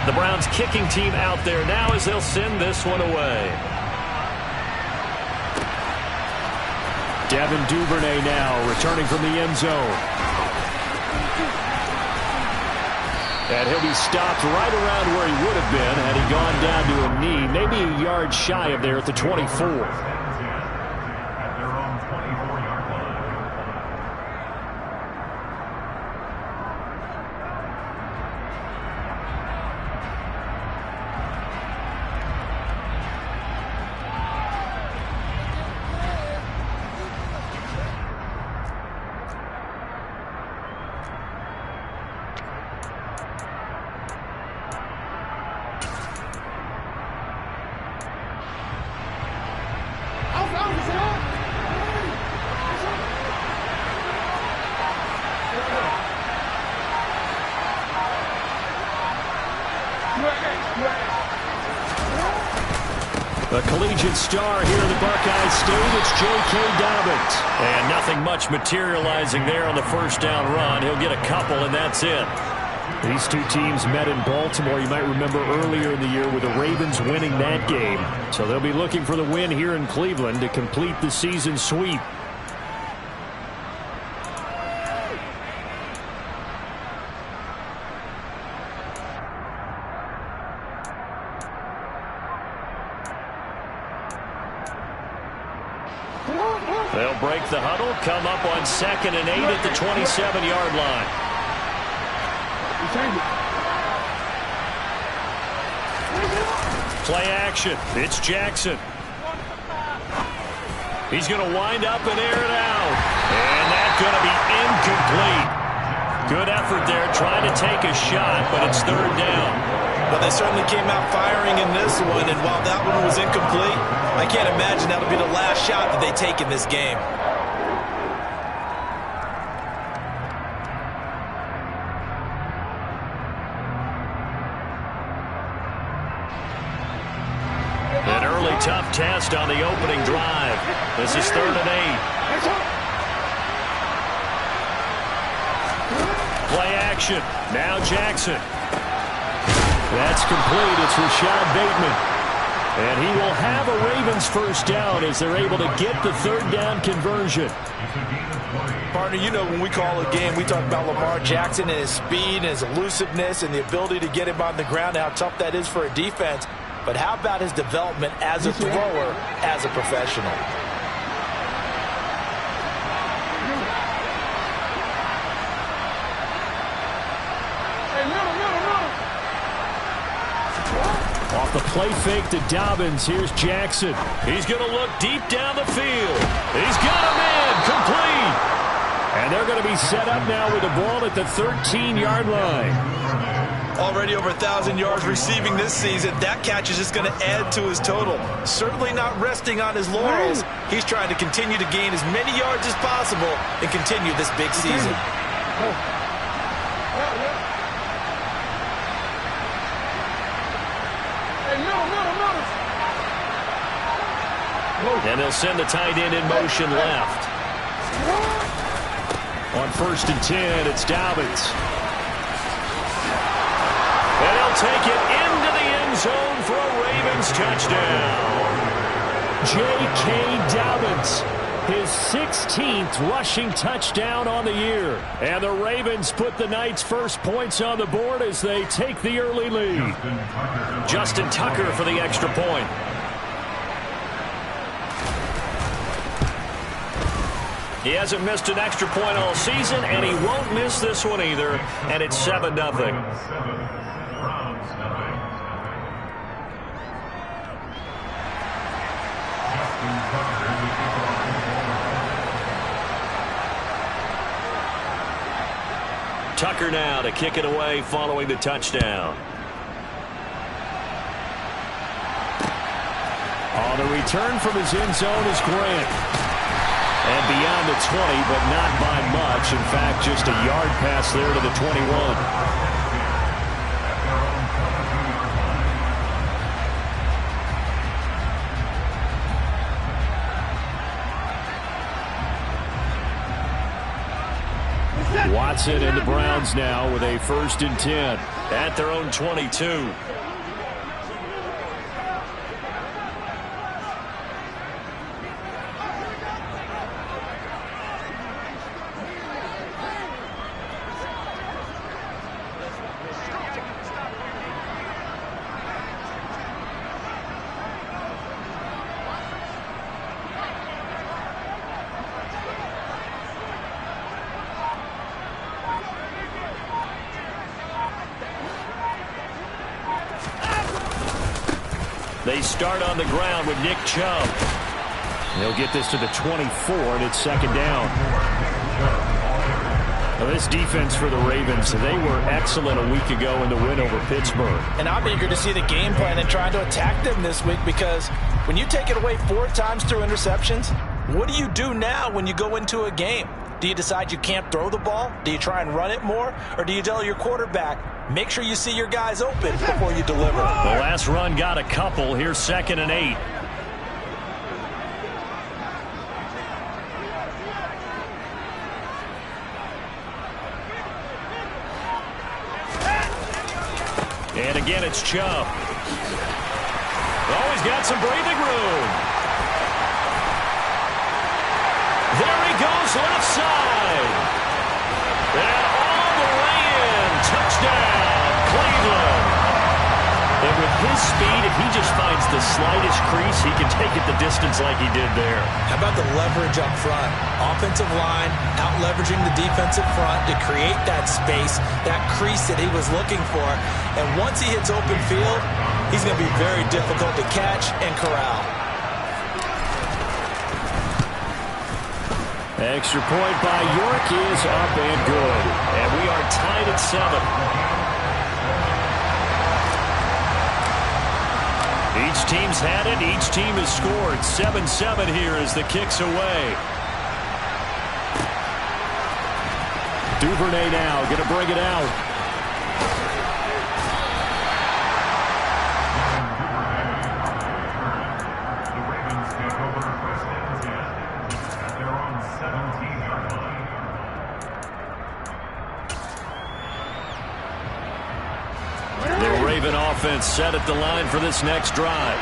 The Browns kicking team out there now as they'll send this one away. Devin Duvernay now returning from the end zone. And he'll be stopped right around where he would have been had he gone down to a knee, maybe a yard shy of there at the 24. The collegiate star here in the Buckeye State, it's J.K. Dobbins. And nothing much materializing there on the first down run. He'll get a couple, and that's it. These two teams met in Baltimore, you might remember earlier in the year, with the Ravens winning that game. So they'll be looking for the win here in Cleveland to complete the season sweep. They'll break the huddle, come up on 2nd and 8 at the 27-yard line. Play action. It's Jackson. He's going to wind up and air it out. And that's going to be incomplete. Good effort there trying to take a shot, but it's 3rd down. Well, they certainly came out firing in this one, and while that one was incomplete, I can't imagine that'll be the last shot that they take in this game. An early tough test on the opening drive. This is 3rd and 8. Play action. Now Jackson. That's complete. It's Rashad Bateman. And he will have a Ravens first down as they're able to get the 3rd down conversion. Partner, you know when we call a game, we talk about Lamar Jackson and his speed and his elusiveness and the ability to get him on the ground and how tough that is for a defense. But how about his development as a thrower, as a professional? Off the play fake to Dobbins, here's Jackson. He's going to look deep down the field. He's got him in, complete. And they're going to be set up now with the ball at the 13-yard line. Already over 1,000 yards receiving this season. That catch is just going to add to his total. Certainly not resting on his laurels. He's trying to continue to gain as many yards as possible and continue this big season. And they'll send the tight end in motion left. On 1st and 10, it's Dobbins. And he'll take it into the end zone for a Ravens touchdown. J.K. Dobbins, his 16th rushing touchdown on the year. And the Ravens put the Knights' first points on the board as they take the early lead. Justin Tucker for the extra point. He hasn't missed an extra point all season, and he won't miss this one either. And it's 7-0. Tucker now to kick it away following the touchdown. On the return from his end zone is Grant. And beyond the 20, but not by much. In fact, just a yard pass there to the 21. Watson and the Browns now with a 1st and 10 at their own 22. They start on the ground with Nick Chubb. They'll get this to the 24, and it's 2nd down. Now this defense for the Ravens, they were excellent a week ago in the win over Pittsburgh. And I'm eager to see the game plan and trying to attack them this week, because when you take it away 4 times through interceptions, what do you do now when you go into a game? Do you decide you can't throw the ball? Do you try and run it more? Or do you tell your quarterback, make sure you see your guys open before you deliver? The last run got a couple. Here's 2nd and 8. And again, it's Chubb. Oh, he's got some breathing room. There he goes, left side. And all the way in. Touchdown, Cleveland. And with his speed, if he just finds the slightest crease, he can take it the distance like he did there. How about the leverage up front? Offensive line out-leveraging the defensive front to create that space, that crease that he was looking for. And once he hits open field, he's going to be very difficult to catch and corral. Extra point by York is up and good. And we are tied at 7. Each team's had it. Each team has scored. 7-7 here as the kick's away. Duvernay now going to bring it out. Offense set at the line for this next drive.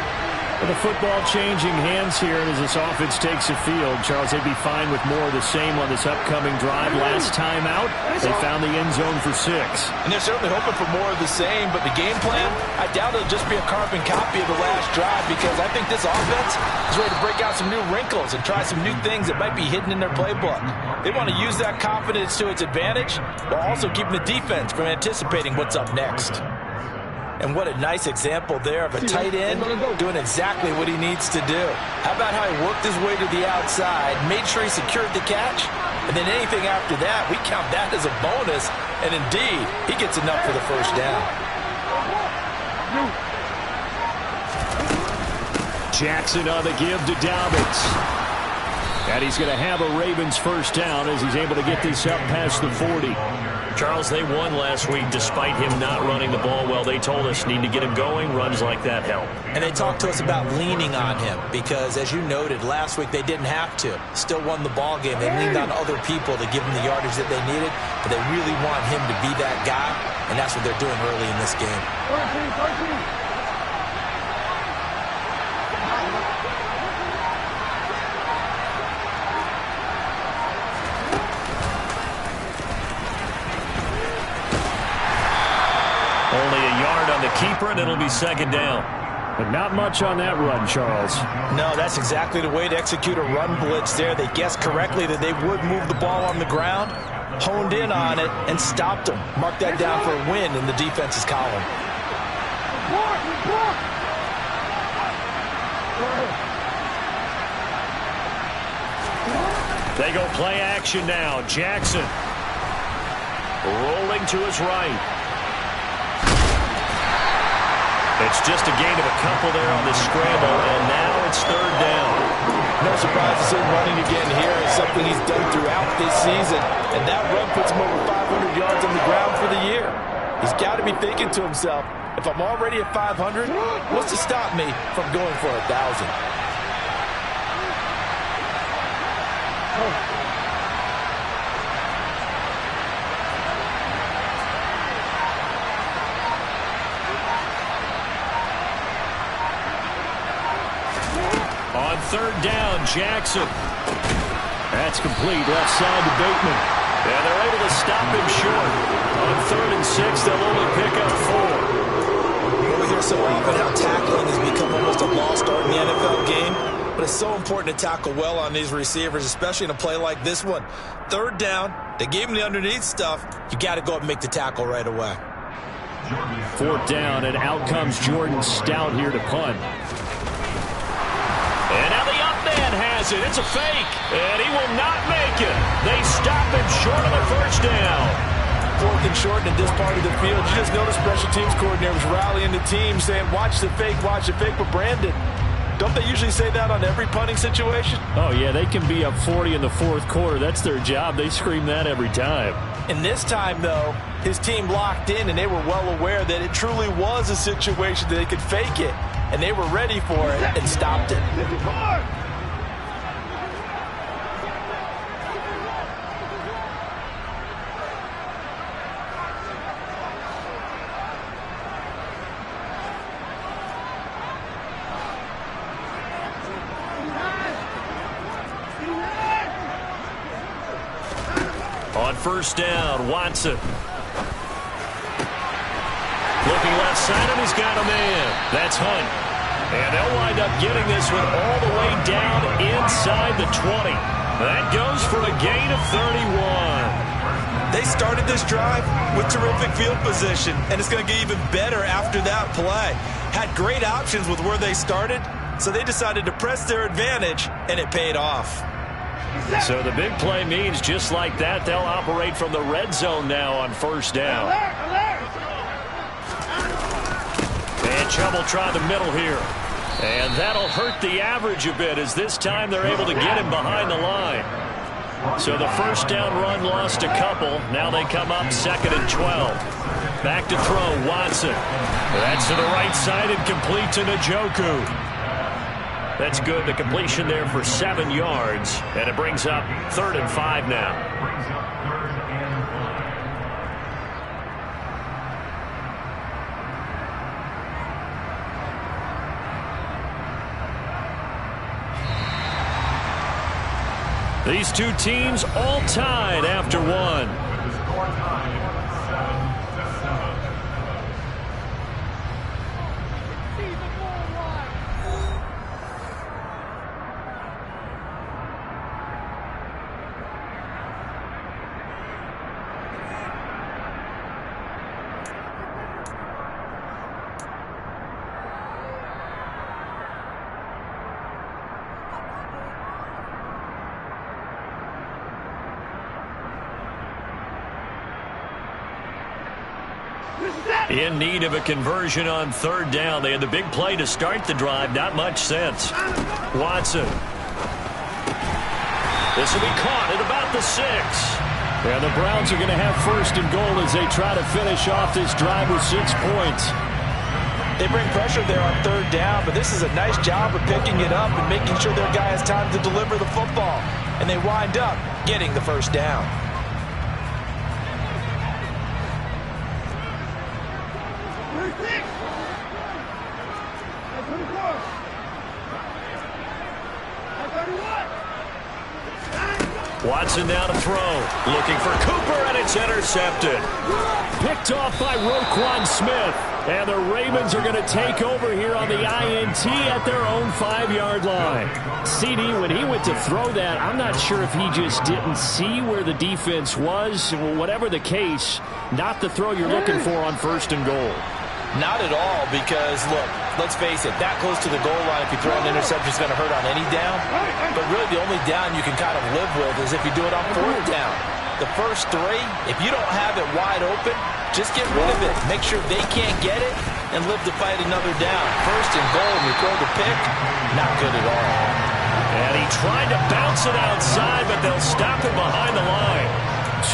With the football changing hands here, and as this offense takes the field, Charles, they'd be fine with more of the same on this upcoming drive. Last time out, they found the end zone for 6. And they're certainly hoping for more of the same, but the game plan, I doubt it'll just be a carbon copy of the last drive, because I think this offense is ready to break out some new wrinkles and try some new things that might be hidden in their playbook. They want to use that confidence to its advantage, while also keeping the defense from anticipating what's up next. And what a nice example there of a tight end doing exactly what he needs to do. How about how he worked his way to the outside, made sure he secured the catch, and then anything after that, we count that as a bonus. And indeed, he gets enough for the 1st down. Jackson on the give to Dobbins. And he's going to have a Ravens 1st down as he's able to get this up past the 40. Charles, they won last week despite him not running the ball well. They told us need to get him going. Runs like that help. And they talked to us about leaning on him because, as you noted, last week they didn't have to. Still won the ball game. They leaned on other people to give him the yardage that they needed, but they really want him to be that guy, and that's what they're doing early in this game. 13. Only a yard on the keeper, and it'll be 2nd down. But not much on that run, Charles. No, that's exactly the way to execute a run blitz there. They guessed correctly that they would move the ball on the ground, honed in on it, and stopped them. Mark that down for a win in the defense's column. They go play action now. Jackson rolling to his right. It's just a gain of a couple there on the scramble, and now it's 3rd down. No surprise to see him running again here. It's something he's done throughout this season, and that run puts him over 500 yards on the ground for the year. He's got to be thinking to himself, if I'm already at 500, what's to stop me from going for 1,000? third down. Jackson. That's complete left side to Bateman. And they're able to stop him short. On 3rd and 6, they'll only pick up 4. We hear so often how tackling has become almost a lost art in the NFL game. But it's so important to tackle well on these receivers, especially in a play like this one. 3rd down, they gave him the underneath stuff. You got to go up and make the tackle right away. 4th down, and out comes Jordan Stout here to punt. And now the up man has it. It's a fake, and he will not make it. They stop him short of the first down. 4th and short in this part of the field. You just noticed special teams coordinators rallying the team, saying, watch the fake, watch the fake. But Brandon, don't they usually say that on every punting situation? Oh, yeah, they can be up 40 in the 4th quarter. That's their job. They scream that every time. And this time, though, his team locked in, and they were well aware that it truly was a situation that they could fake it, and they were ready for it and stopped it. On 1st down, Watson. Looking left side, and he's got a man. That's Hunt. And they'll wind up getting this one all the way down inside the 20. That goes for a gain of 31. They started this drive with terrific field position, and it's going to get even better after that play. Had great options with where they started, so they decided to press their advantage, and it paid off. So the big play means just like that, they'll operate from the red zone now on 1st down. And Chubb will try the middle here. And that'll hurt the average a bit, as this time they're able to get him behind the line. So the 1st down run lost a couple. Now they come up 2nd and 12. Back to throw, Watson. That's to the right side and complete to Njoku. That's good. The completion there for 7 yards. And it brings up 3rd and 5 now. These two teams all tied after one. In need of a conversion on 3rd down. They had the big play to start the drive. Not much sense. Watson. This will be caught at about the 6. Yeah, the Browns are going to have 1st and goal as they try to finish off this drive with 6 points. They bring pressure there on 3rd down, but this is a nice job of picking it up and making sure their guy has time to deliver the football. And they wind up getting the 1st down. Watson now to throw. Looking for Cooper, and it's intercepted. Picked off by Roquan Smith. And the Ravens are going to take over here on the INT at their own 5-yard line. CD, when he went to throw that, I'm not sure if he just didn't see where the defense was. Whatever the case, not the throw you're looking for on 1st and goal. Not at all, because, look, let's face it, that close to the goal line, if you throw an interception, it's going to hurt on any down. But really, the only down you can kind of live with is if you do it on 4th down. The first 3, if you don't have it wide open, just get rid of it. Make sure they can't get it and live to fight another down. 1st and goal, and you throw the pick, not good at all. And he tried to bounce it outside, but they'll stop it behind the line.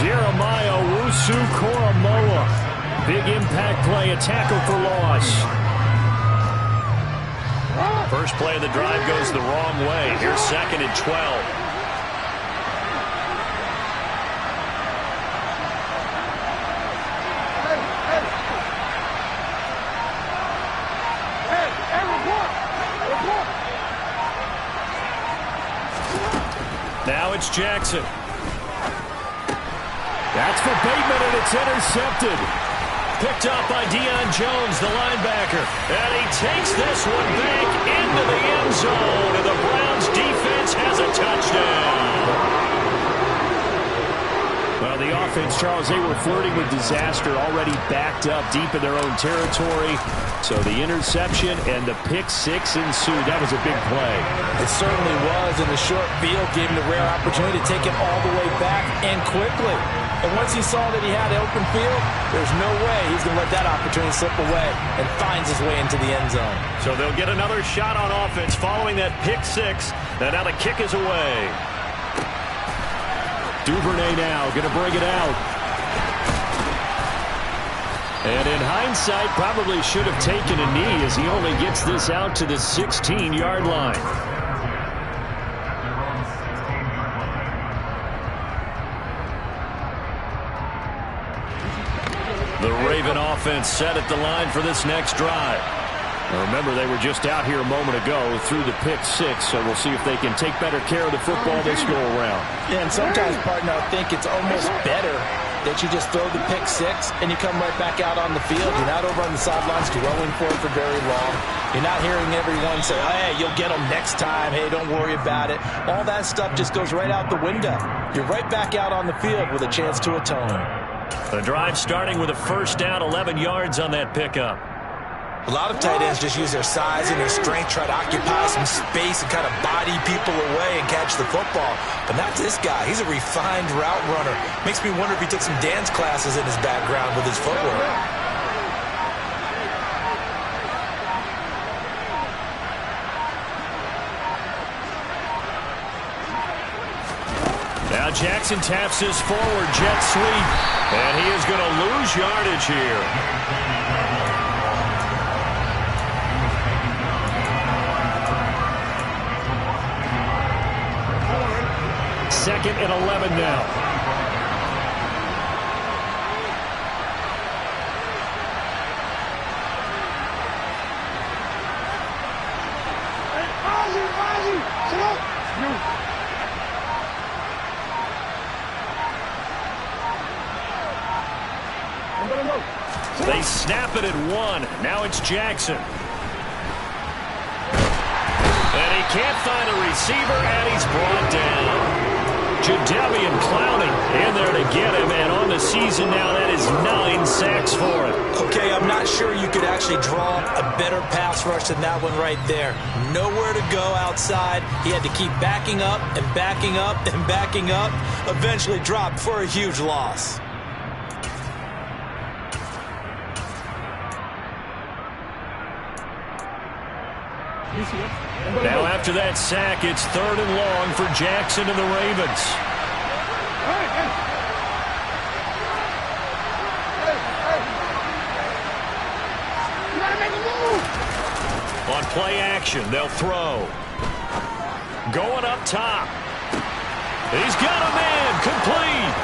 Jeremiah Owusu-Koramoah. Big impact play, a tackle for loss. First play of the drive goes the wrong way. Here's 2nd and 12. Jackson. That's for Bateman, and it's intercepted. Picked up by Deion Jones, the linebacker. And he takes this one back into the end zone, and the Browns defense has a touchdown. Well, the offense, Charles, they were flirting with disaster, already backed up deep in their own territory. So the interception and the pick six ensued. That was a big play. It certainly was, and the short field gave him the rare opportunity to take it all the way back and quickly. And once he saw that he had open field, there's no way he's going to let that opportunity slip away, and finds his way into the end zone. So they'll get another shot on offense following that pick six. And now the kick is away. Duvernay now going to bring it out. And in hindsight, probably should have taken a knee as he only gets this out to the 16-yard line. The Raven offense set at the line for this next drive. Now remember, they were just out here a moment ago through the pick six, so we'll see if they can take better care of the football this go-around. Yeah, and sometimes, partner, I think it's almost better that you just throw the pick six and you come right back out on the field. You're not over on the sidelines dwelling for it for very long. You're not hearing everyone say, hey, you'll get them next time. Hey, don't worry about it. All that stuff just goes right out the window. You're right back out on the field with a chance to atone. The drive starting with a first down, 11 yards on that pickup. A lot of tight ends just use their size and their strength, try to occupy some space and kind of body people away and catch the football. But not this guy. He's a refined route runner. Makes me wonder if he took some dance classes in his background with his footwork. Now Jackson taps his forward jet sweep, and he is going to lose yardage here. Second and 11 now. They snap it at one. Now it's Jackson. And he can't find a receiver, and he's brought down. Jadeveon Clowney in there to get him, and on the season now, that is 9 sacks for him. Okay, I'm not sure you could actually draw a better pass rush than that one right there. Nowhere to go outside. He had to keep backing up and backing up and backing up. Eventually dropped for a huge loss. Now after that sack, it's third and long for Jackson and the Ravens. On play action, they'll throw. Going up top. He's got a man, complete.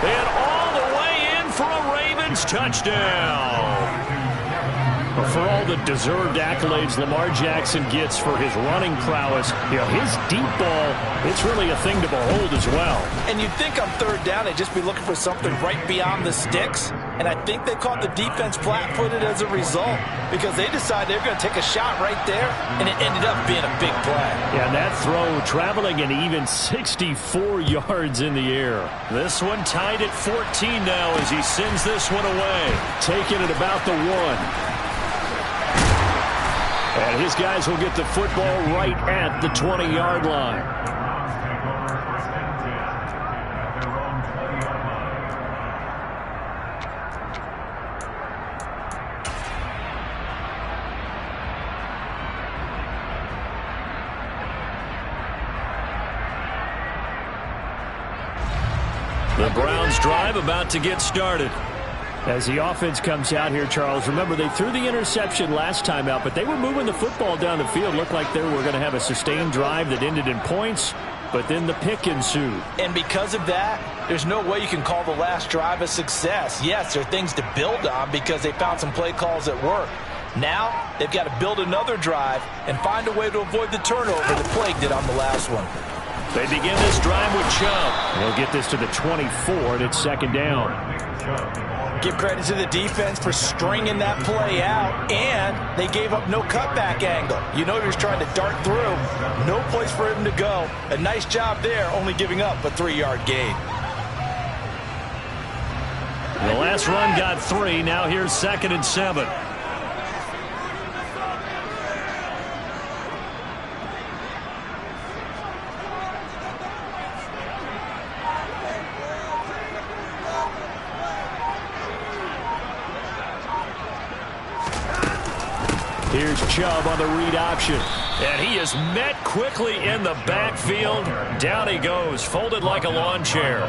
And all the way in for a Ravens touchdown. For all the deserved accolades Lamar Jackson gets for his running prowess, you know, his deep ball, it's really a thing to behold as well. And you'd think on third down they'd just be looking for something right beyond the sticks. And I think they caught the defense flat-footed as a result because they decided they were going to take a shot right there, and it ended up being a big play. Yeah, and that throw traveling an even 64 yards in the air. This one tied at 14 now as he sends this one away. Taking it about the 1. And his guys will get the football right at the 20-yard line. The Browns drive about to get started. As the offense comes out here, Charles, remember they threw the interception last time out, but they were moving the football down the field. Looked like they were going to have a sustained drive that ended in points, but then the pick ensued. And because of that, there's no way you can call the last drive a success. Yes, there are things to build on because they found some play calls that work. Now they've got to build another drive and find a way to avoid the turnover that plagued it on the last one. They begin this drive with Chubb. They'll get this to the 24, and it's second down. Give credit to the defense for stringing that play out, and they gave up no cutback angle. You know he was trying to dart through. No place for him to go. A nice job there, only giving up a 3-yard gain. The last run got 3. Now here's 2nd and 7. Here's Chubb on the read option. And he is met quickly in the backfield. Down he goes, folded like a lawn chair.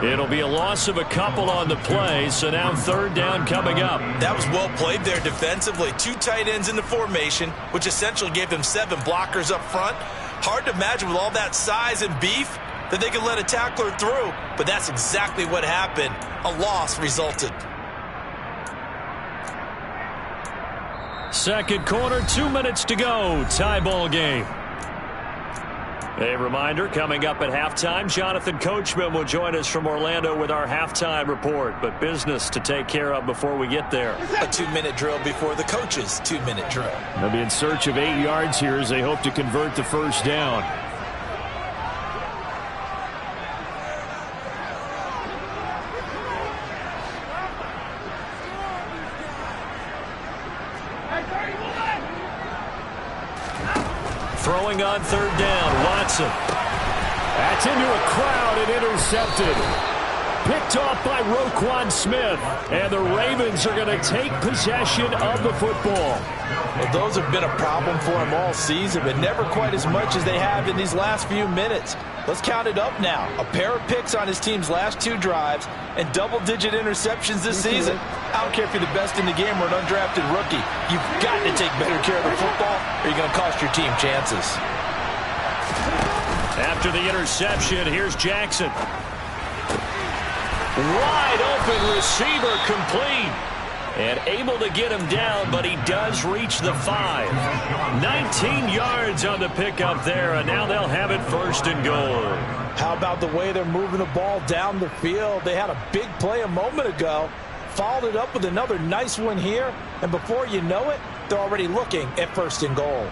It'll be a loss of a couple on the play, so now 3rd down coming up. That was well played there defensively. 2 tight ends in the formation, which essentially gave them 7 blockers up front. Hard to imagine with all that size and beef that they could let a tackler through, but that's exactly what happened. A loss resulted. Second quarter, 2 minutes to go. Tie ball game. A reminder, coming up at halftime, Jonathan Coachman will join us from Orlando with our halftime report. But business to take care of before we get there. A 2-minute drill before the coach's 2-minute drill. They'll be in search of 8 yards here as they hope to convert the first down. Throwing on 3rd down, Watson. That's into a crowd and intercepted. Picked off by Roquan Smith. And the Ravens are going to take possession of the football. Well, those have been a problem for them all season, but never quite as much as they have in these last few minutes. Let's count it up now. A pair of picks on his team's last 2 drives and double-digit interceptions this season. I don't care if you're the best in the game or an undrafted rookie. You've got to take better care of the football or you're going to cost your team chances. After the interception, here's Jackson. Wide open receiver complete. And able to get him down, but he does reach the 5. 19 yards on the pickup there, and now they'll have it 1st and goal. How about the way they're moving the ball down the field? They had a big play a moment ago, followed it up with another nice one here, and before you know it, they're already looking at 1st and goal.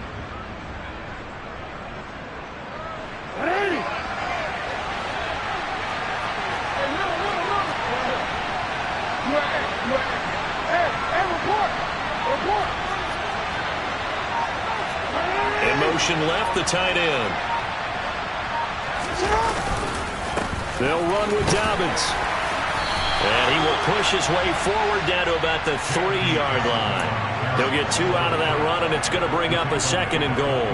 In motion left, the tight end. They'll run with Dobbins. And he will push his way forward down to about the 3-yard line. They'll get 2 out of that run, and it's going to bring up a 2nd and goal.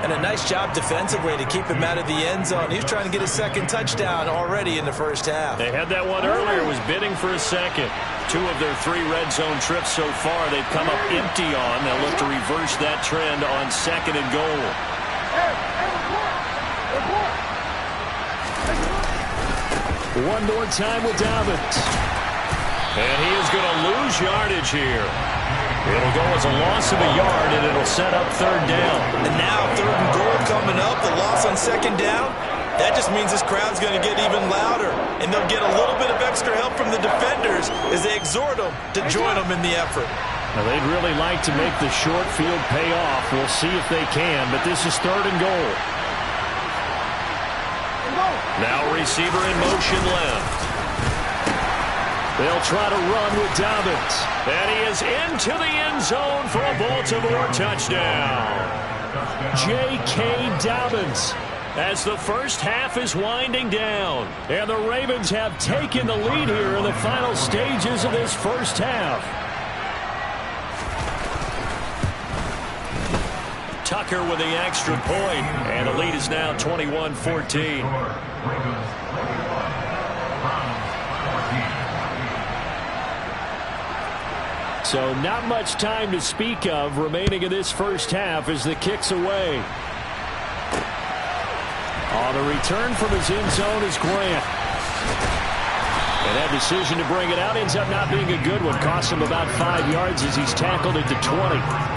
And a nice job defensively to keep him out of the end zone. He's trying to get a 2nd touchdown already in the first half. They had that one earlier, was bidding for a 2nd. 2 of their 3 red zone trips so far they've come up empty on. They'll look to reverse that trend on 2nd and goal. One more time with Dobbins. And he is going to lose yardage here. It'll go as a loss of a yard, and it'll set up 3rd down. And now 3rd and goal coming up. The loss on 2nd down. That just means this crowd's going to get even louder. And they'll get a little bit of extra help from the defenders as they exhort them to join them in the effort. Now, they'd really like to make the short field pay off. We'll see if they can, but this is 3rd and goal. Now receiver in motion left. They'll try to run with Dobbins. And he is into the end zone for a Baltimore touchdown. J.K. Dobbins as the first half is winding down. And the Ravens have taken the lead here in the final stages of this first half. Tucker with the extra point, and the lead is now 21-14. So not much time to speak of remaining in this first half as the kick's away. On the return from his end zone is Grant. And that decision to bring it out ends up not being a good one. Costs him about 5 yards as he's tackled at the 20.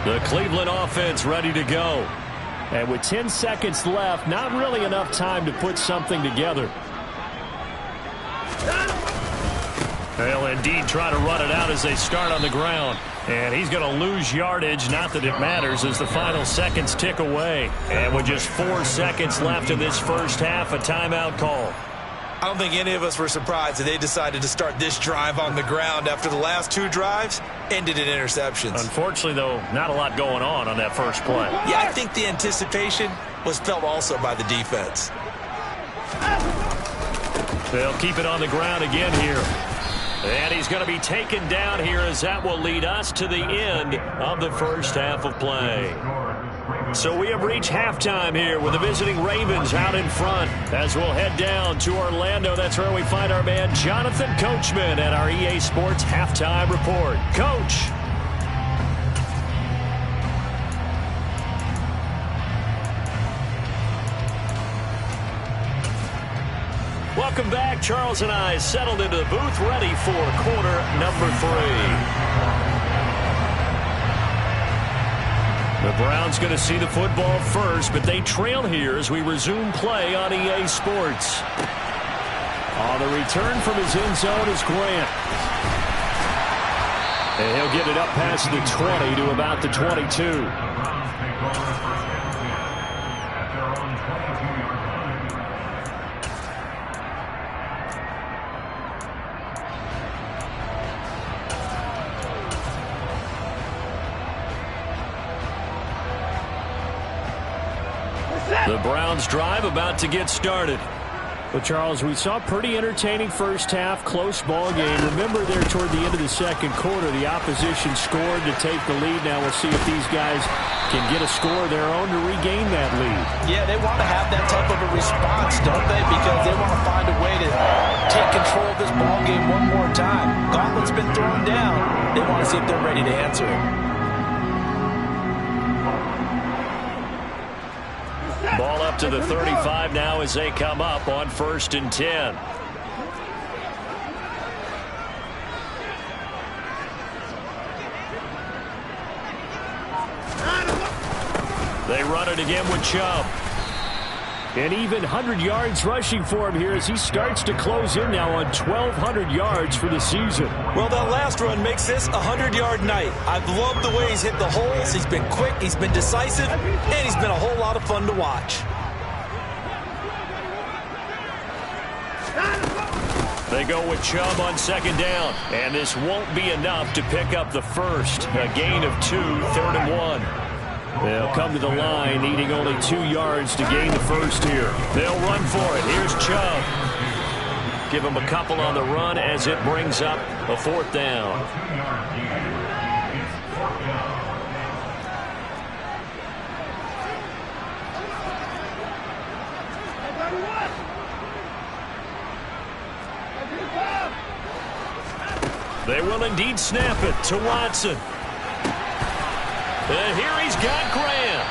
The Cleveland offense ready to go. And with 10 seconds left, not really enough time to put something together. They'll indeed try to run it out as they start on the ground. And he's going to lose yardage. Not that it matters as the final seconds tick away. And with just 4 seconds left in this first half, a timeout call. I don't think any of us were surprised that they decided to start this drive on the ground after the last 2 drives ended in interceptions. Unfortunately, though, not a lot going on that first play. Yeah, I think the anticipation was felt also by the defense. They'll keep it on the ground again here. And he's going to be taken down here as that will lead us to the end of the first half of play. So we have reached halftime here with the visiting Ravens out in front. As we'll head down to Orlando, that's where we find our man Jonathan Coachman at our EA Sports Halftime Report. Coach. Welcome back. Charles and I settled into the booth ready for quarter number 3. The Browns going to see the football first, but they trail here as we resume play on EA Sports. On the return from his end zone is Grant. And he'll get it up past the 20 to about the 22. The Browns drive about to get started. Well, Charles, we saw a pretty entertaining first half, close ball game. Remember there toward the end of the second quarter, the opposition scored to take the lead. Now we'll see if these guys can get a score of their own to regain that lead. Yeah, they want to have that type of a response, don't they? Because they want to find a way to take control of this ball game one more time. Gauntlet's been thrown down. They want to see if they're ready to answer it. Ball up to the 35 now as they come up on 1st and 10. They run it again with Chubb. And even 100 yards rushing for him here as he starts to close in now on 1,200 yards for the season. Well, that last run makes this a 100-yard night. I've loved the way he's hit the holes. He's been quick, he's been decisive, and he's been a whole lot of fun to watch. They go with Chubb on 2nd down, and this won't be enough to pick up the first. A gain of 2, 3rd and 1. They'll come to the line, needing only 2 yards to gain the first here. They'll run for it. Here's Chubb. Give him a couple on the run as it brings up a 4th down. They will indeed snap it to Watson. And here he's got Graham.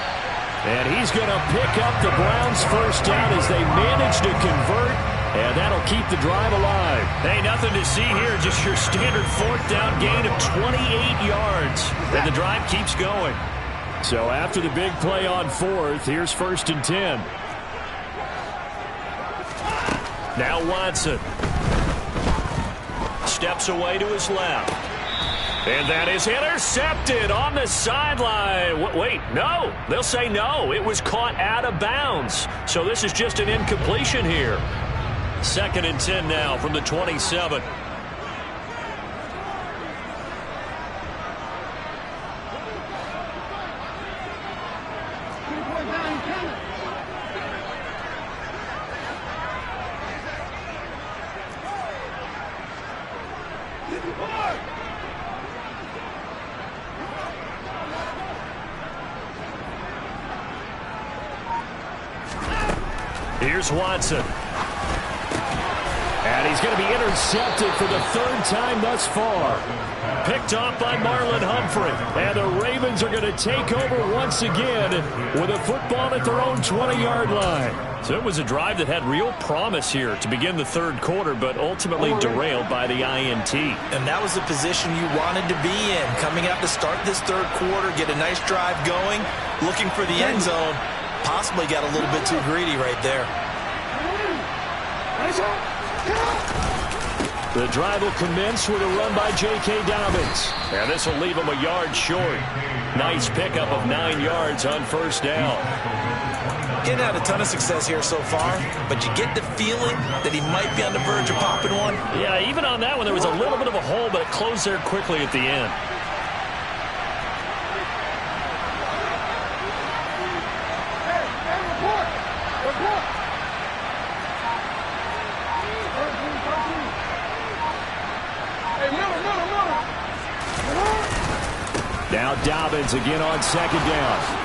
And he's going to pick up the Browns' first down as they manage to convert. And that'll keep the drive alive. Hey, nothing to see here. Just your standard 4th down gain of 28 yards. And the drive keeps going. So after the big play on 4th, here's 1st and 10. Now Watson. Steps away to his left. And that is intercepted on the sideline. Wait, no. They'll say no. It was caught out of bounds. So this is just an incompletion here. 2nd and 10 now from the 27. Here's Watson. And he's going to be intercepted for the third time thus far. Picked off by Marlon Humphrey. And the Ravens are going to take over once again with a football at their own 20-yard line. So it was a drive that had real promise here to begin the third quarter, but ultimately derailed by the INT. And that was the position you wanted to be in. Coming out to start this third quarter, get a nice drive going, looking for the end zone. Possibly got a little bit too greedy right there. The drive will commence with a run by J.K. Dobbins. And this will leave him a yard short. Nice pickup of 9 yards on first down. Getting had a ton of success here so far, but you get the feeling that he might be on the verge of popping one. Yeah, even on that one, there was a little bit of a hole, but it closed there quickly at the end. Now Dobbins again on second down.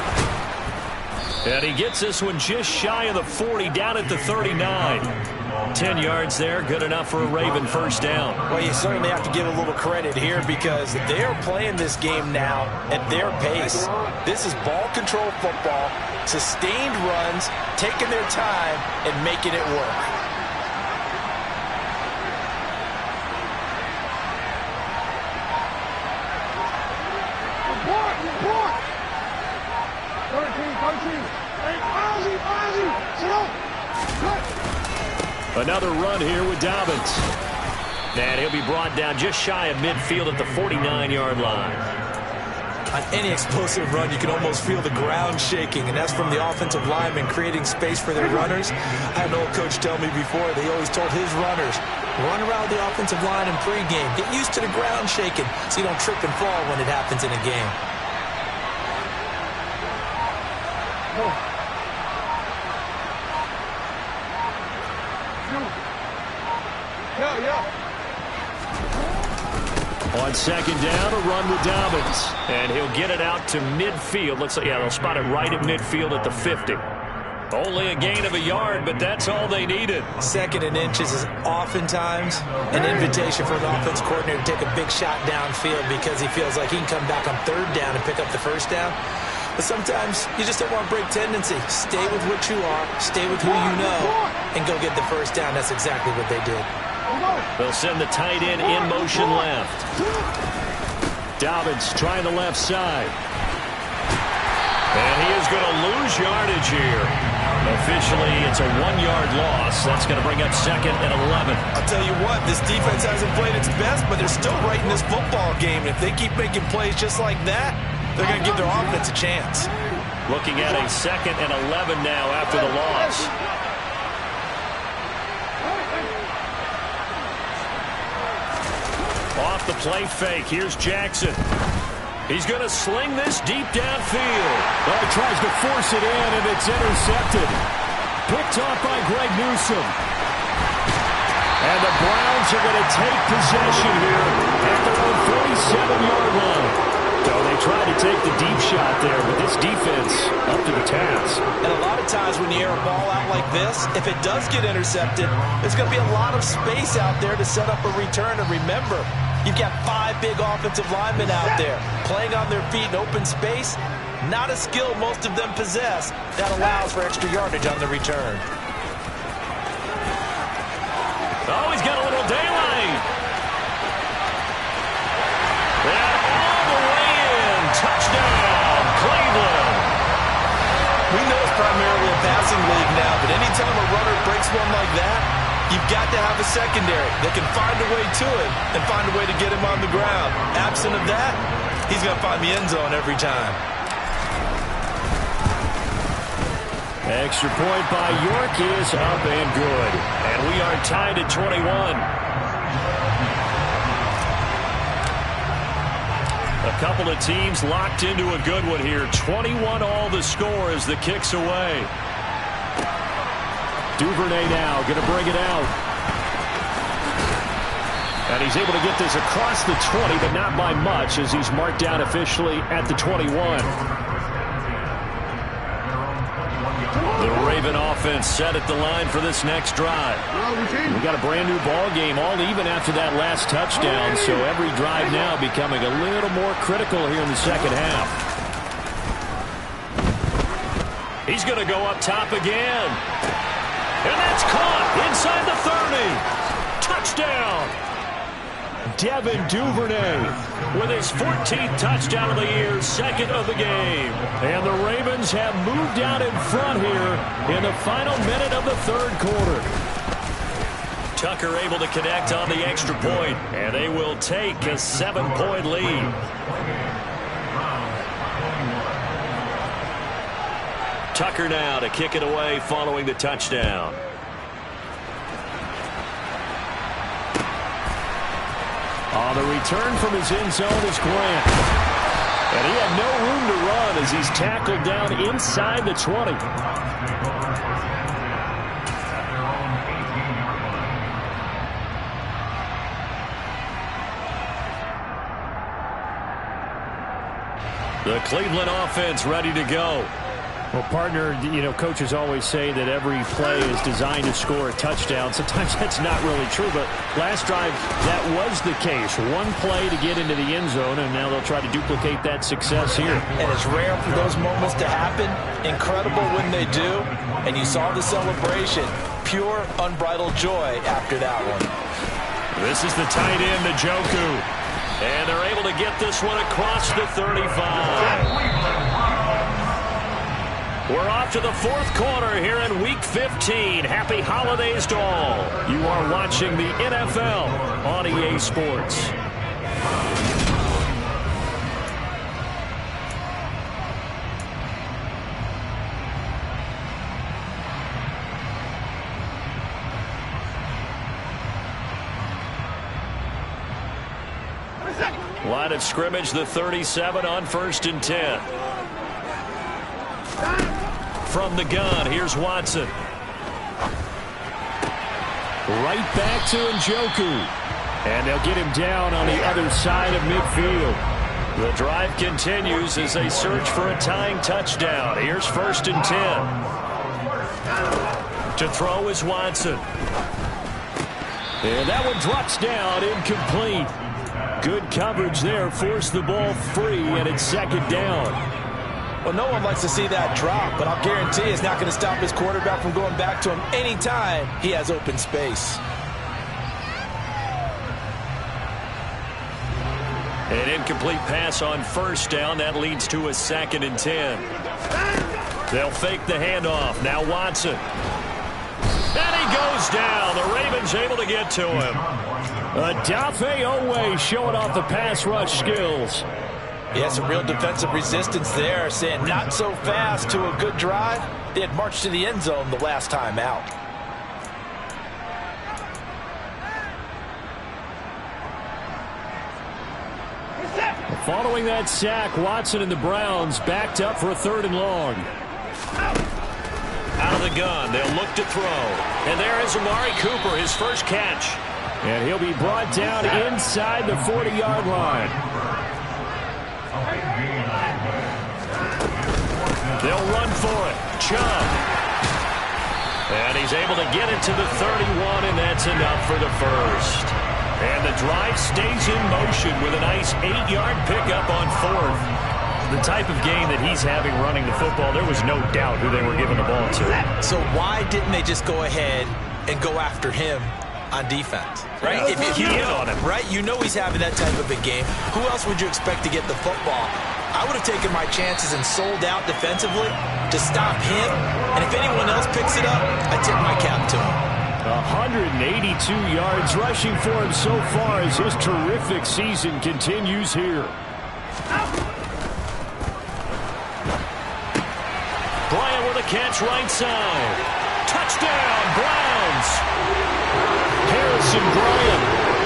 And he gets this one just shy of the 40, down at the 39. 10 yards there, good enough for a Raven first down. Well, you certainly have to give a little credit here because they are playing this game now at their pace. This is ball control football, sustained runs, taking their time and making it work. Another run here with Dobbins. And he'll be brought down just shy of midfield at the 49-yard line. On any explosive run, you can almost feel the ground shaking, and that's from the offensive linemen creating space for their runners. I had an old coach tell me before, they always told his runners, run around the offensive line in pregame. Get used to the ground shaking so you don't trip and fall when it happens in a game. On second down, a run with Dobbins. And he'll get it out to midfield. Looks like, yeah, they'll spot it right at midfield at the 50. Only a gain of a yard, but that's all they needed. Second and inches is oftentimes an invitation for an offense coordinator to take a big shot downfield because he feels like he can come back on third down and pick up the first down. But sometimes you just don't want to break tendency. Stay with what you are, stay with who you know, and go get the first down. That's exactly what they did. They'll send the tight end in motion left. Dobbins trying the left side. And he is going to lose yardage here. Officially, it's a 1-yard loss. That's going to bring up second and 11. I'll tell you what, this defense hasn't played its best, but they're still right in this football game. If they keep making plays just like that, they're going to give their offense a chance. Looking at a second and 11 now after the loss. Off the play fake. Here's Jackson. He's going to sling this deep downfield. Oh, he tries to force it in, and it's intercepted. Picked off by Greg Newsome. And the Browns are going to take possession here at their own 47-yard line. So they tried to take the deep shot there, but this defense up to the task. And a lot of times when you air a ball out like this, if it does get intercepted, there's going to be a lot of space out there to set up a return. And remember, you've got 5 big offensive linemen out there playing on their feet in open space. Not a skill most of them possess that allows for extra yardage on the return. Oh, he's got a little daylight. And all the way in. Touchdown, Cleveland. We know it's primarily a passing league now, but anytime a runner breaks one like that, you've got to have a secondary that can find a way to it and find a way to get him on the ground. Absent of that, he's going to find the end zone every time. Extra point by York is up and good. And we are tied at 21. A couple of teams locked into a good one here. 21 all the score as the kick's away. Duvernay now going to bring it out. And he's able to get this across the 20, but not by much as he's marked down officially at the 21. The Raven offense set at the line for this next drive. We got a brand new ball game, all even after that last touchdown, so every drive now becoming a little more critical here in the second half. He's going to go up top again. And that's caught inside the 30. Touchdown. Devin Duvernay With his 14th touchdown of the year, second of the game. And the Ravens have moved out in front here in the final minute of the third quarter. Tucker able to connect on the extra point, and they will take a 7-point lead. Tucker now to kick it away following the touchdown. On the return from his end zone is Grant. And he had no room to run as he's tackled down inside the 20. The Cleveland offense ready to go. Well, partner, coaches always say that every play is designed to score a touchdown. Sometimes that's not really true, but last drive, that was the case. One play to get into the end zone, and now they'll try to duplicate that success here. And it's rare for those moments to happen. Incredible when they do. And you saw the celebration. Pure, unbridled joy after that one. This is the tight end, Njoku. And they're able to get this one across the 35. We're off to the fourth quarter here in Week 15. Happy holidays to all. You are watching the NFL on EA Sports. Line of scrimmage, the 37 on 1st and 10. From the gun, here's Watson. Right back to Njoku. And they'll get him down on the other side of midfield. The drive continues as they search for a tying touchdown. Here's 1st and 10. To throw is Watson. And that one drops down, incomplete. Good coverage there, forced the ball free, and it's second down. Well, no one likes to see that drop, but I'll guarantee it's not going to stop his quarterback from going back to him anytime he has open space. An incomplete pass on 1st down. That leads to a 2nd and 10. They'll fake the handoff. Now Watson. And he goes down. The Ravens able to get to him. Odafe Oweh showing off the pass rush skills. Yeah, some real defensive resistance there, saying not so fast to a good drive. They had marched to the end zone the last time out. Following that sack, Watson and the Browns backed up for a 3rd and long. Out of the gun, they'll look to throw. And there is Amari Cooper, his first catch. And he'll be brought down inside the 40-yard line. They'll run for it. Chubb. And he's able to get it to the 31, and that's enough for the first. And the drive stays in motion with a nice 8-yard pickup on 4th. The type of game that he's having running the football, there was no doubt who they were giving the ball to. So why didn't they just go ahead and go after him on defense, right? If you hit on him, right? You know he's having that type of a game. Who else would you expect to get the football? I would have taken my chances and sold out defensively to stop him. And if anyone else picks it up, I tip my cap to him. 182 yards rushing for him so far as his terrific season continues here. Bryant with a catch right side. Touchdown, Browns. Harrison Bryant,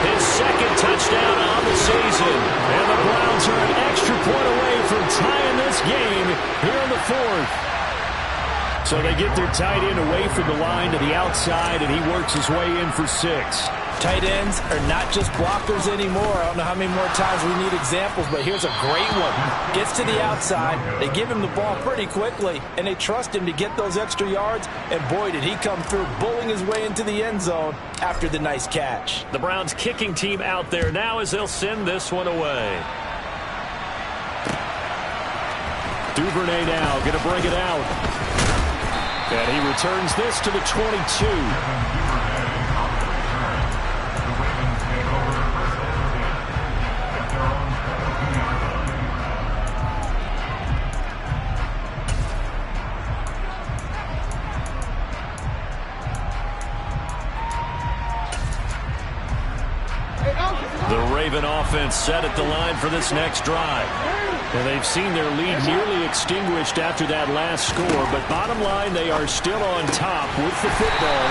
his 2nd touchdown on the season. And the Browns are an extra point away from tying this game here in the 4th. So they get their tight end away from the line to the outside, and he works his way in for 6. Tight ends are not just blockers anymore. I don't know how many more times we need examples, but here's a great one. Gets to the outside, they give him the ball pretty quickly, and they trust him to get those extra yards, and boy, did he come through, bullying his way into the end zone after the nice catch. The Browns kicking team out there now as they'll send this one away. Duvernay now going to bring it out. And he returns this to the 22. The Raven offense set at the line for this next drive. And they've seen their lead nearly extinguished after that last score, but bottom line, they are still on top with the football,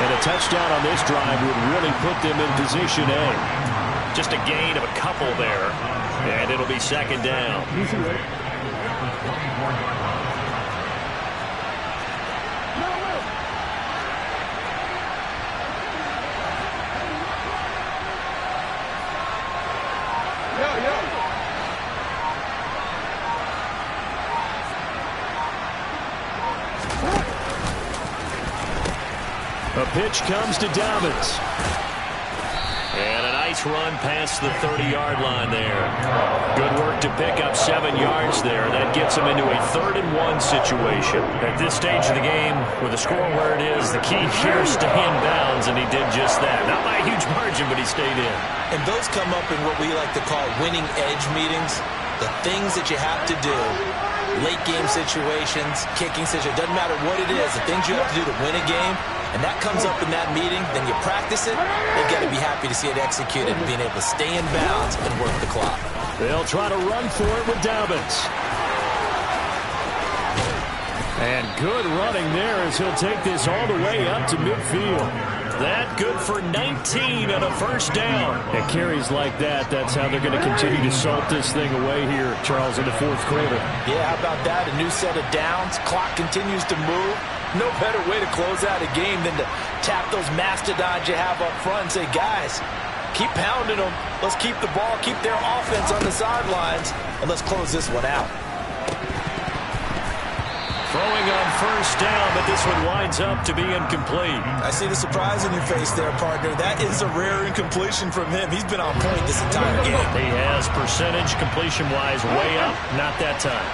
and a touchdown on this drive would really put them in position A. Just a gain of a couple there, and it'll be second down. A pitch comes to Dobbins. And a nice run past the 30-yard line there. Good work to pick up 7 yards there. That gets him into a 3rd-and-1 situation. At this stage of the game, with the score where it is, the key here is stay in bounds, and he did just that. Not by a huge margin, but he stayed in. And those come up in what we like to call winning edge meetings. The things that you have to do, late game situations, kicking situations, doesn't matter what it is, the things you have to do to win a game, and that comes up in that meeting, then you practice it, you've got to be happy to see it executed and being able to stay in bounds and work the clock. They'll try to run for it with Dobbins. And good running there as he'll take this all the way up to midfield. That good for 19 and a first down. And carries like that, that's how they're going to continue to salt this thing away here, Charles, in the 4th quarter. Yeah, how about that? A new set of downs. Clock continues to move. No better way to close out a game than to tap those mastodons you have up front and say, guys, keep pounding them. Let's keep the ball, keep their offense on the sidelines, and let's close this one out. Throwing on first down, but this one winds up to be incomplete. I see the surprise in your face there, partner. That is a rare incompletion from him. He's been on point this entire game. He has percentage completion-wise way up, not that time.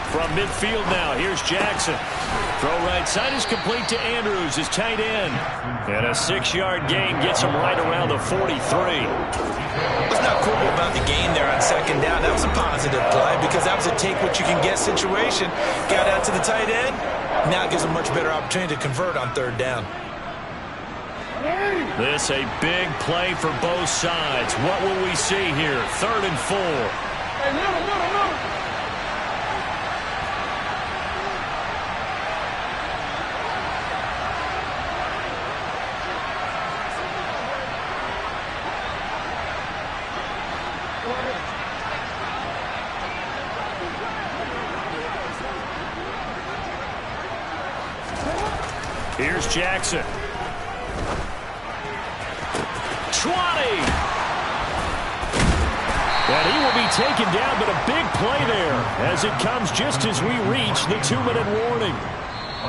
From midfield now, here's Jackson. Throw right side is complete to Andrews, his tight end. And a 6-yard gain gets him right around the 43. What's not cool about the gain there on 2nd down, that was a positive play because that was a take-what-you-can-get situation. Got out to the tight end. Now it gives him a much better opportunity to convert on 3rd down. This a big play for both sides. What will we see here? 3rd and 4. Hey, no. Here's Jackson. 20. And he will be taken down, but a big play there as it comes just as we reach the 2-minute warning.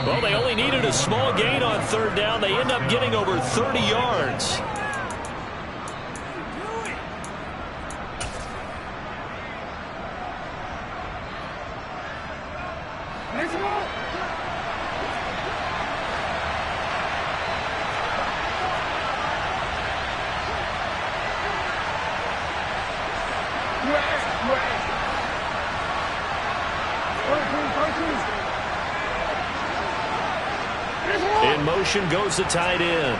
Well, they only needed a small gain on 3rd down. They end up getting over 30 yards. In motion goes the tight end.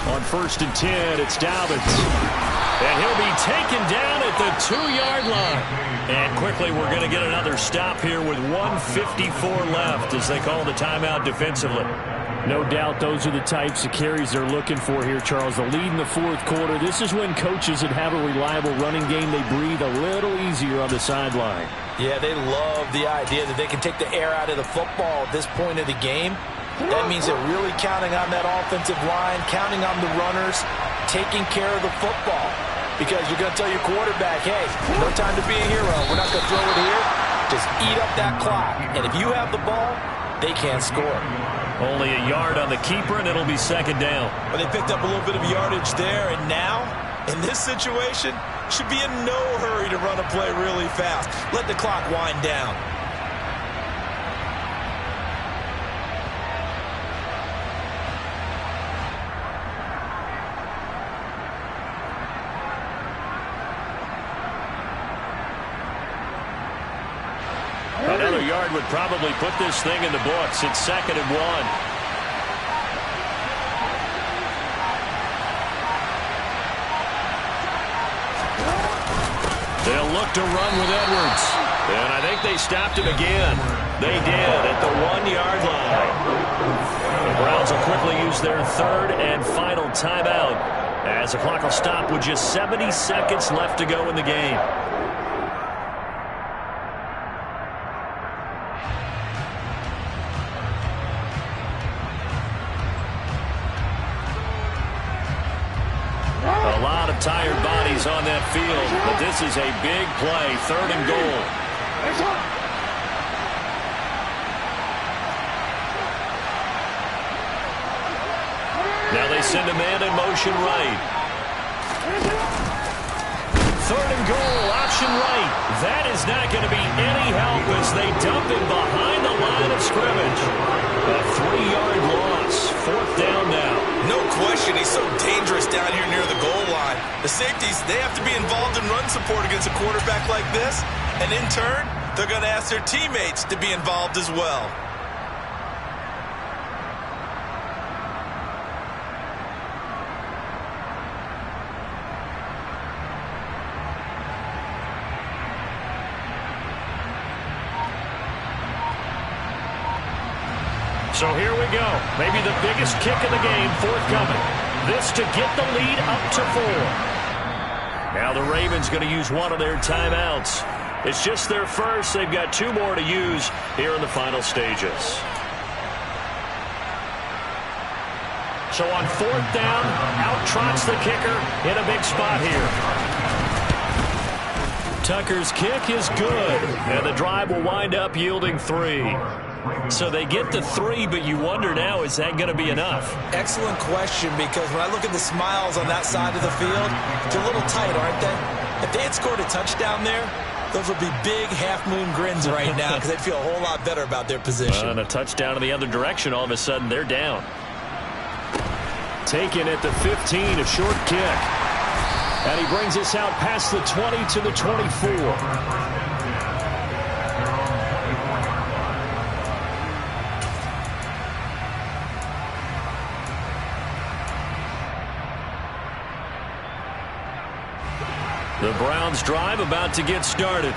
On 1st and 10, it's Dobbins. And he'll be taken down at the 2-yard line. And quickly, we're going to get another stop here with 1:54 left as they call the timeout defensively. No doubt those are the types of carries they're looking for here, Charles. The lead in the fourth quarter. This is when coaches that have a reliable running game, they breathe a little easier on the sideline. Yeah, they love the idea that they can take the air out of the football at this point of the game. That means they're really counting on that offensive line, counting on the runners, taking care of the football. Because you're going to tell your quarterback, hey, no time to be a hero. We're not going to throw it here. Just eat up that clock. And if you have the ball, they can't score. Only a yard on the keeper, and it'll be second down. But they picked up a little bit of yardage there, and now, in this situation, should be in no hurry to run a play really fast. Let the clock wind down. Another yard would probably put this thing in the books. It's 2nd and 1. They'll look to run with Edwards. And I think they stopped him again. They did at the 1-yard line. The Browns will quickly use their third and final timeout as the clock will stop with just 70 seconds left to go in the game. A lot of tired bodies on that field, but this is a big play, 3rd and goal. Now they send a man in motion right. 3rd and goal, option right. That is not going to be any help as they dump him behind the line of scrimmage. A 3-yard loss, 4th down now. No question, he's so dangerous down here near the goal line. The safeties, they have to be involved in run support against a quarterback like this. And in turn, they're going to ask their teammates to be involved as well. So here we go. Maybe the biggest kick of the game forthcoming. This to get the lead up to 4. Now the Ravens going to use one of their timeouts. It's just their first. They've got 2 more to use here in the final stages. So on 4th down, out trots the kicker in a big spot here. Tucker's kick is good, and the drive will wind up yielding 3. So they get the 3, but you wonder now, is that going to be enough? Excellent question, because when I look at the smiles on that side of the field, they're a little tight, aren't they? If they had scored a touchdown there, those would be big half-moon grins right now because they'd feel a whole lot better about their position. And a touchdown in the other direction, all of a sudden they're down. Taken at the 15, a short kick. And he brings us out past the 20 to the 24. The Browns drive about to get started.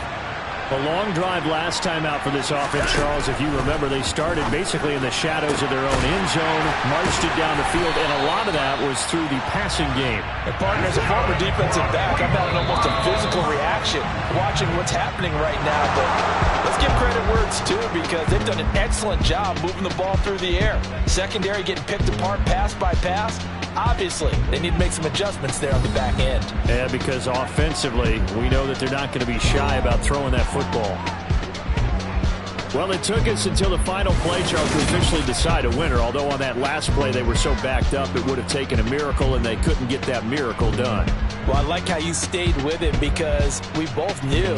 A long drive last time out for this offense, Charles. If you remember, they started basically in the shadows of their own end zone, marched it down the field, and a lot of that was through the passing game. And partner, as a former defensive back, I've had almost a physical reaction watching what's happening right now. But let's give credit where it's due, because they've done an excellent job moving the ball through the air. Secondary getting picked apart pass by pass. Obviously, they need to make some adjustments there on the back end. Yeah, because offensively, we know that they're not going to be shy about throwing that football. Well, it took us until the final play, Charles, to officially decide a winner. Although on that last play they were so backed up, it would have taken a miracle, and they couldn't get that miracle done. Well, I like how you stayed with it, because we both knew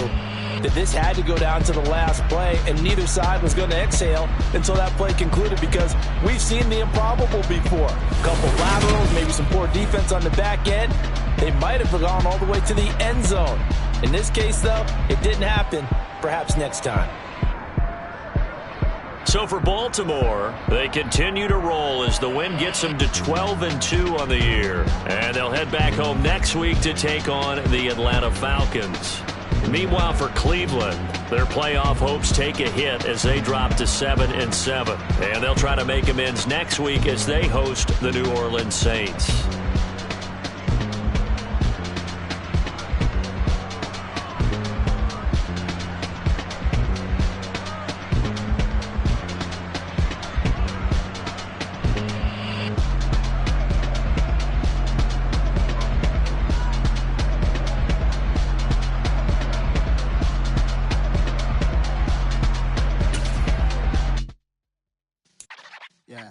that this had to go down to the last play, and neither side was going to exhale until that play concluded, because we've seen the improbable before. A couple laterals, maybe some poor defense on the back end. They might have gone all the way to the end zone. In this case, though, it didn't happen. Perhaps next time. So for Baltimore, they continue to roll as the win gets them to 12-2 on the year. And they'll head back home next week to take on the Atlanta Falcons. Meanwhile, for Cleveland, their playoff hopes take a hit as they drop to 7-7. And they'll try to make amends next week as they host the New Orleans Saints. Yeah.